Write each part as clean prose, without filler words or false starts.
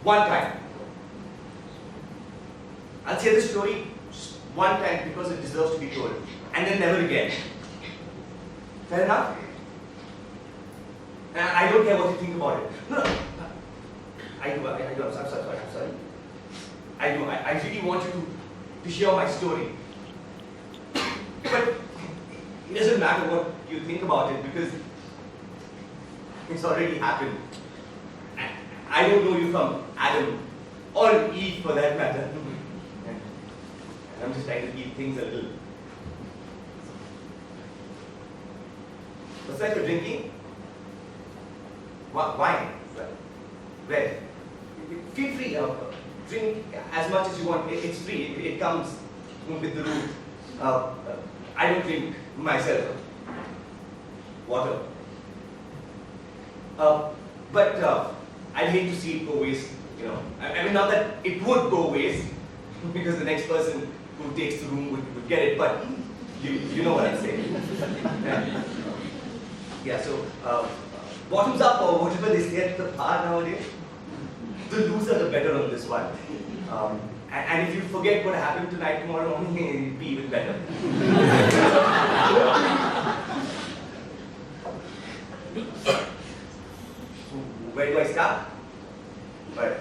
one time. I'll say the story just one time because it deserves to be told, and then never again. Fair enough? And I don't care what you think about it. No. I do. I'm sorry. I do. I really want you to hear my story. But it doesn't matter what you think about it because it's already happened. I don't know you from Adam or Eve for that matter. And I'm just trying to keep things a little. What's that you're drinking? Wine. Red. Feel free. Drink as much as you want. It's free. It comes with the room. I don't drink myself. Water. But I'd hate to see it go waste. You know, I mean, not that it would go waste, because the next person who takes the room would get it. But you know what I'm saying. Yeah. So bottoms up or whatever they say at the bar nowadays. The loser the better on this one. And if you forget what happened tonight, tomorrow morning, it'll be even better. Where do I start? But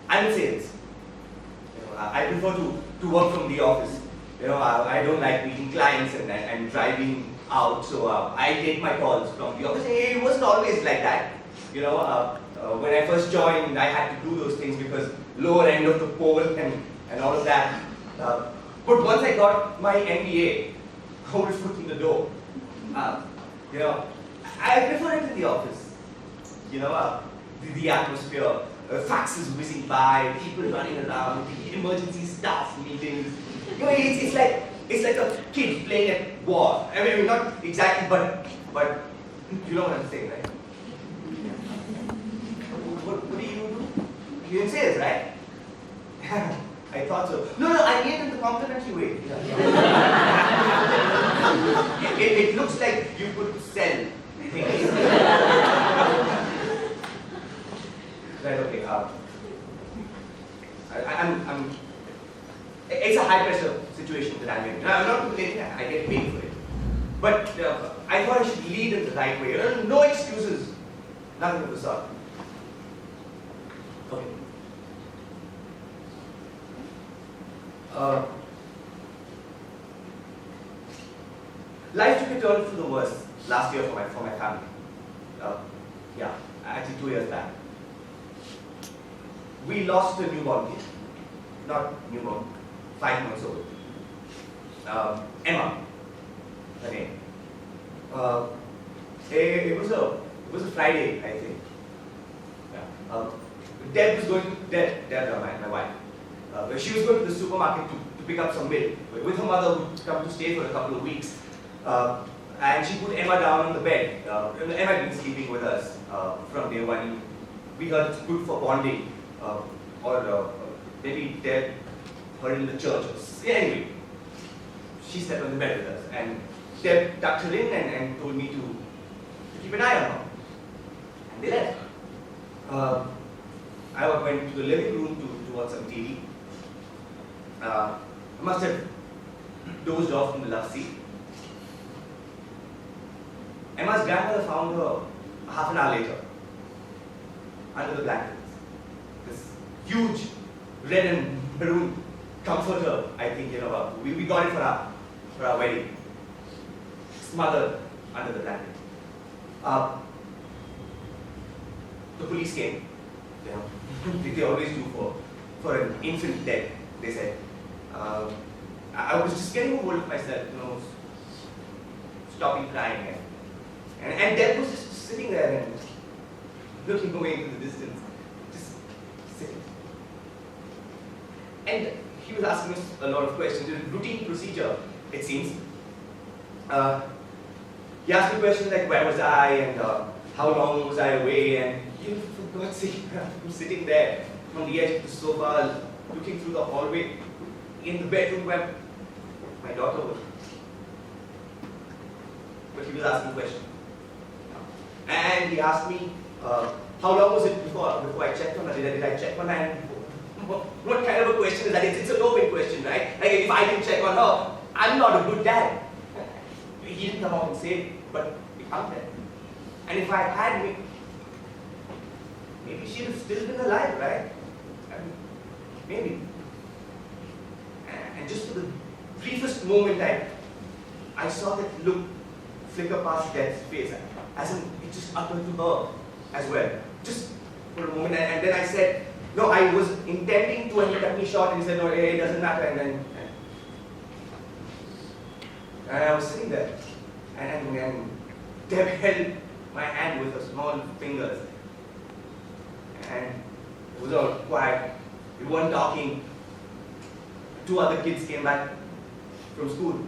I'm in sales. You know, I prefer to work from the office. You know, I don't like meeting clients and driving out, so I take my calls from the office. It wasn't always like that. You know, when I first joined, I had to do those things because lower end of the pole and all of that. But once I got my MBA, I was foot in the door. You know, I prefer it in the office. You know, the atmosphere, faxes whizzing by, people running around, emergency staff meetings. You know, it's like a kid playing at war. I mean, not exactly, but you know what I'm saying, right? What do you do? You're in sales, right? I thought so. No, I mean it in the complimentary way. It looks like you could sell things. Right, okay. I'm it's a high pressure situation that I'm in. I'm not complaining, I get paid for it. But I thought I should lead in the right way. No excuses, nothing of the sort. Okay. Life took a turn for the worse last year for my family. Yeah, actually 2 years back. We lost a newborn kid. Not newborn, 5 months old. Emma, her name. It was a Friday, I think. Yeah. Deb was going to my wife. She was going to the supermarket to pick up some milk with her mother, who'd come to stay for a couple of weeks. And she put Emma down on the bed. Emma had been sleeping with us from day one. We heard it's good for bonding, or maybe Deb her in the church. Anyway, she slept on the bed with us, and Deb tucked her in and told me to keep an eye on her. And they left. I went to the living room to watch some TV. I must have dozed off in the love seat. Emma's grandmother found her half an hour later under the blankets. This huge red and maroon comforter, I think, you know, we got it for our wedding. Smothered under the blanket. The police came. You know, they always do for an infant dead, they said. I was just getting over it myself, you know, stopping crying. And Deb was just sitting there and looking away into the distance, just sitting. And he was asking us a lot of questions. It was a routine procedure, it seems. He asked me questions like, where was I, and how long was I away, and you know, for God's sake, I'm sitting there on the edge of the sofa, looking through the hallway, in the bedroom where my daughter was. But he was asking questions. And he asked me, how long was it before I checked on her? Did I check on her? And what kind of a question is that? It's an open question, right? Like, if I didn't check on her, I'm not a good dad. He didn't come out and say it, but it hung there. And if I had, maybe she'd have still been alive, right? I mean, maybe. And just for the briefest moment, I saw that look flicker past Dad's face, as in it just occurred to her as well, just for a moment. And then I said, no, I was intending to, and he cut me short, and he said, no, it doesn't matter. And I was sitting there, and Deb held my hand with her small fingers, and it was all quiet. We weren't talking. 2 other kids came back from school.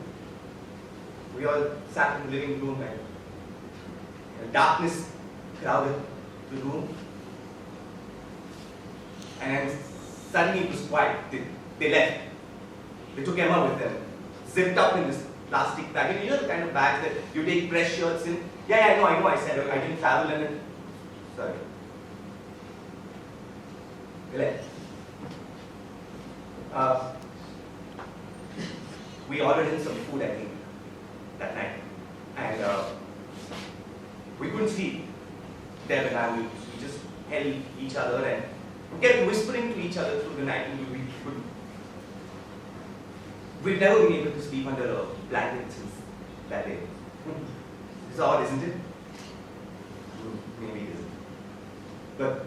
We all sat in the living room, and darkness crowded the room. And suddenly it was quiet. They left. They took Emma with them, zipped up in this plastic bag. You know the kind of bags that you take fresh shirts in? Yeah, I know, I said I didn't travel in it. Sorry. They left. We ordered in some food, I think, that night. And we couldn't sleep. Deb and I, we just held each other and kept whispering to each other through the night. And we've never been able to sleep under a blanket since that day. It's odd, isn't it? Maybe it isn't. But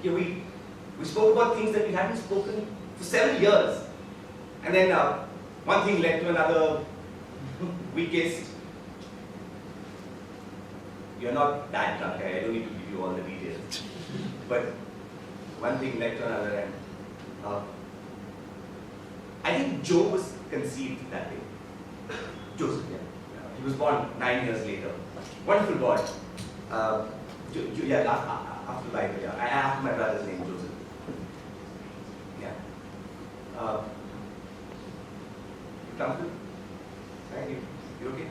yeah, we spoke about things that we hadn't spoken for 7 years. And then one thing led to another. We kissed. You're not that drunk, I don't need to give you all the details. But one thing led to another, and I think Joe was conceived that day. Joseph, yeah. He was born 9 years later. Wonderful boy. Yeah, after Bible, yeah. After my brother's name, Joseph. Yeah. You comfortable? Thank you. You okay?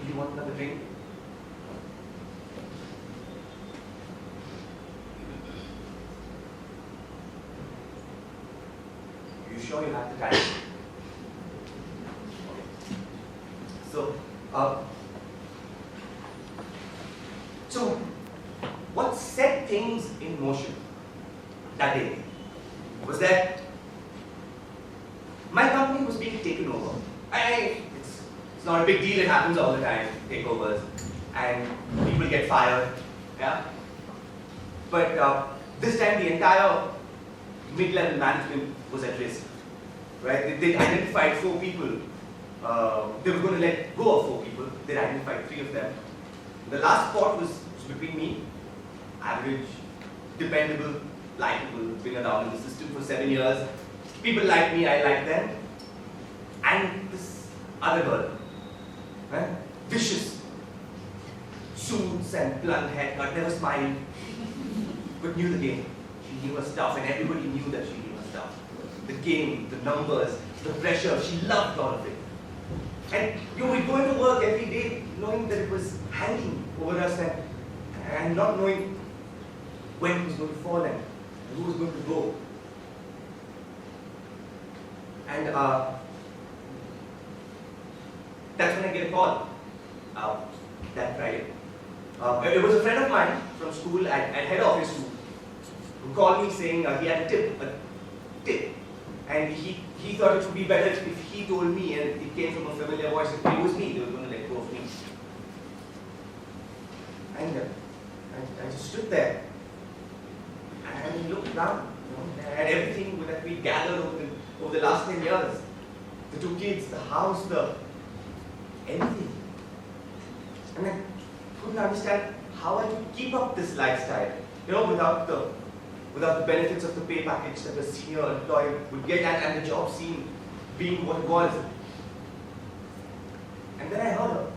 Do you want another drink? You sure you have the time? Okay. So what set things in motion that day was that my company was being taken over. It's not a big deal, it happens all the time, takeovers, and people get fired, yeah? But this time the entire mid-level management was at risk, right? They identified 4 people. They were going to let go of 4 people. They identified 3 of them. The last spot was between me, average, dependable, likable, been around in the system for 7 years. People like me, I like them. And this other girl, right? Vicious, suits and blunt haircut, never smiled, but knew the game. She knew her stuff, and everybody knew that she knew her stuff. The game, the numbers, the pressure, she loved all of it. And we'd go into work every day knowing that it was hanging over us, and not knowing when it was going to fall and who was going to go. And that's when I get a call that Friday. It was a friend of mine from school at head office who called me saying he had a tip. And he thought it would be better if he told me, and it came from a familiar voice. If it was me, they were going to let go of me. And I just stood there and looked around, at everything that we gathered over the last 10 years. The 2 kids, the house, everything. And I couldn't understand how I could keep up this lifestyle, without the benefits of the pay package that a senior employee would get, and the job scene being what it was. And then I heard her.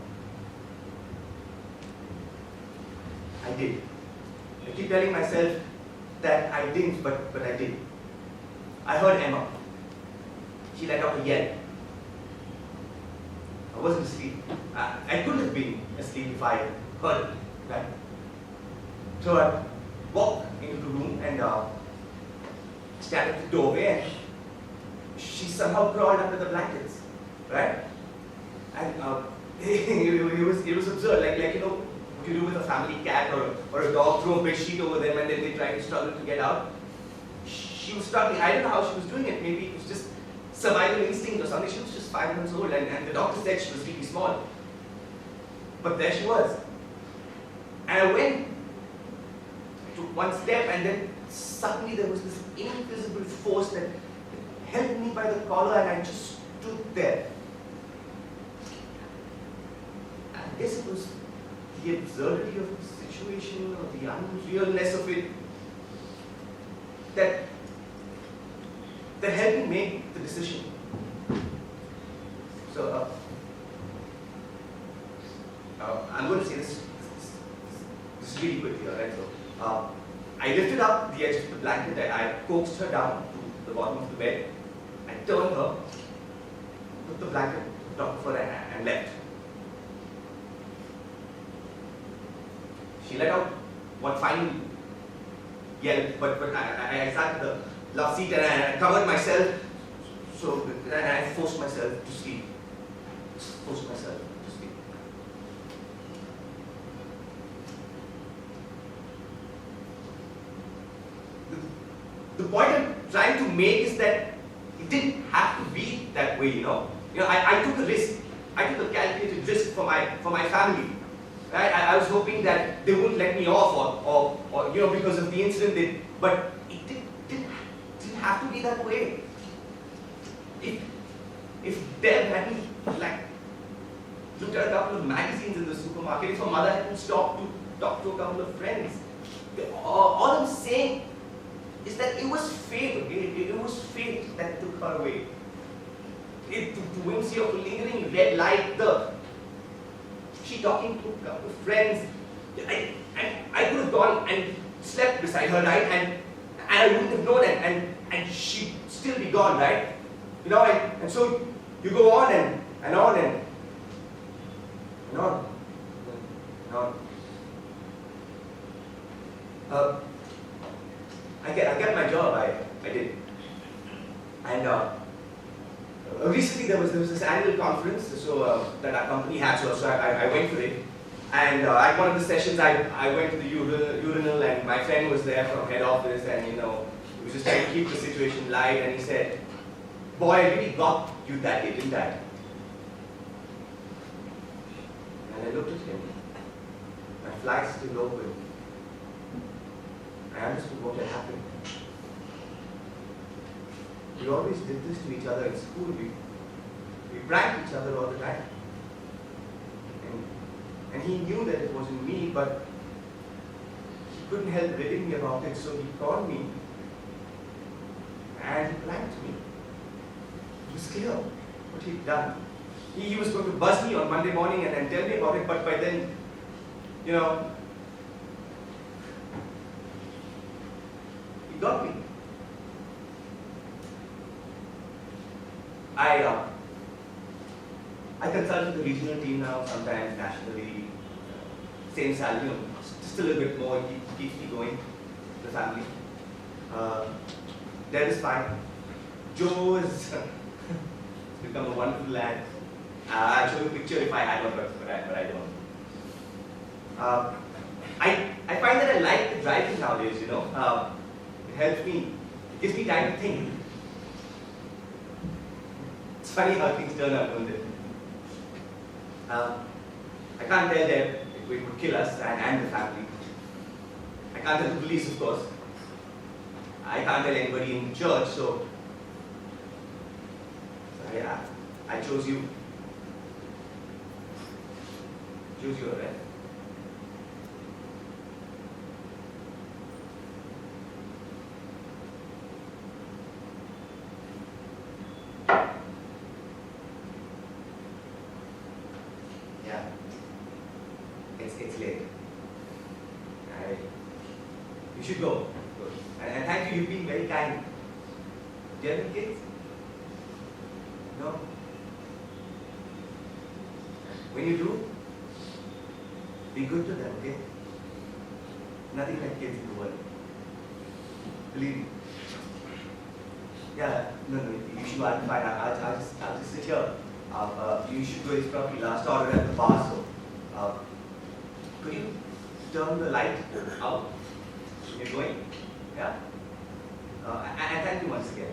I did. I keep telling myself that I didn't, but I did. I heard Emma. She let out a yell. I wasn't asleep. I couldn't have been asleep if I heard, right? So I walked into the room and stand at the doorway, and she somehow crawled under the blankets, right? And it was absurd, like what you do with a family cat or a dog, throw a bed sheet over them and then they try to struggle to get out. She was struggling. I don't know how she was doing it. Maybe it was just survival instinct or something. She was just 5 months old, and the doctor said she was really small. But there she was. And I went, took one step, and then suddenly there was this invisible force that held me by the collar, and I just stood there. I guess it was the absurdity of the situation or the unrealness of it that helped me make the decision. So I'm going to say this really quickly, alright? So I lifted up the edge of the blanket, I coaxed her down to the bottom of the bed, I turned her, put the blanket on top of her and left. She let out one final yell, but I sat in the love seat and I covered myself, and I forced myself to sleep. Forced myself to sleep. The point I'm trying to make is that it didn't have to be that way, I took a risk. I took a calculated risk for my family. Right? I was hoping that they wouldn't let me off or because of the incident, but it didn't have to be that way. If Deb hadn't looked at a couple of magazines in the supermarket, if her mother hadn't stopped to talk to a couple of friends, all I'm saying is that it was fate, okay? It was fate that took her away. The whimsy of a lingering red light, she talking to a couple of friends. I could have gone and slept beside her, right? And I wouldn't have known it, and she'd still be gone, right? And so you go on and on and on and on. I get my job, I did. And recently there was this annual conference that our company had, so I went for it. And at one of the sessions, I went to the urinal, and my friend was there from head office, and he was just trying to keep the situation light, and he said, "Boy, I really got you that day, didn't I?" And I looked at him. My flag still open. I understood what had happened. We always did this to each other in school. We pranked each other all the time. And he knew that it wasn't me, but he couldn't help ridding me about it, so he called me and he pranked me. It was clear what he'd done. He was going to buzz me on Monday morning and then tell me about it, but by then, he got me. I consult with the regional team now, sometimes nationally. Same salary, just a little bit more, keeps me going, the family. Deb is fine. Joe has become a wonderful lad. I'll show you a picture if I had one, but I don't. I find that I like the driving nowadays, it helps me, it gives me time to think. It's funny how things turn out, don't they? I can't tell them it would kill us and the family. I can't tell the police, of course. I can't tell anybody in church, so yeah, I chose you. Choose you, right? It's late. You should go. And thank you, you've been very kind. Do you have any kids? No? When you do, Be good to them, okay? Nothing like kids in the world. Believe me. Yeah, no, you should. I'm fine. I'll just sit here. You should go. It's probably last order at the bar. So, could you turn the light out? You're going. Yeah. And thank you once again.